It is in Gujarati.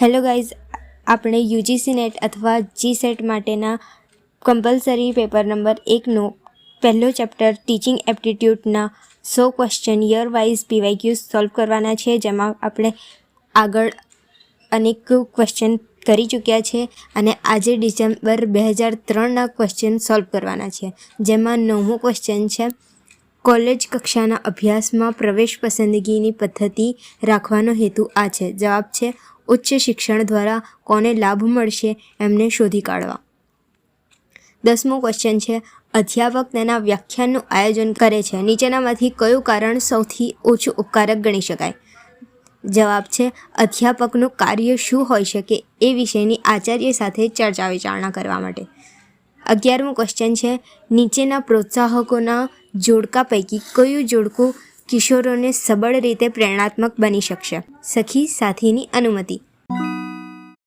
હેલો ગાઈઝ, આપણે યુજીસી નેટ અથવા જીસેટ માટેના કમ્પલસરી પેપર નંબર 1નો પહેલો ચેપ્ટર ટીચિંગ એપ્ટિટ્યૂડના 100 question year wise PYQs solve કરવાના છે, જેમાં આપણે આગળ અનેક ક્વેશ્ચન કરી ચૂક્યા છે અને આજે ડિસેમ્બર 2003ના ક્વેશ્ચન સોલ્વ કરવાના છે, જેમાં 9મો ક્વેશ્ચન છે કોલેજ કક્ષાના અભ્યાસમાં પ્રવેશ પસંદગીની પદ્ધતિ રાખવાનો હેતુ આ છે. જવાબ છે ઉચ્ચ શિક્ષણ દ્વારા કોને લાભ મળશે એમને શોધી કાઢવા. 10મો ક્વેશ્ચન છે અધ્યાપક તેના વ્યાખ્યાનનું આયોજન કરે છે, નીચેનામાંથી કયું કારણ સૌથી ઓછું ઉપકારક ગણી શકાય? જવાબ છે અધ્યાપકનું કાર્ય શું હોઈ શકે એ વિષયની આચાર્ય સાથે ચર્ચા વિચારણા કરવા માટે. 11મો ક્વેશ્ચન છે નીચેના પ્રોત્સાહકોના જોડકા પૈકી કયું જોડકું કિશોરોને સબળ રીતે પ્રેરણાત્મક બની શકશે? સખી સાથીની અનુમતિ.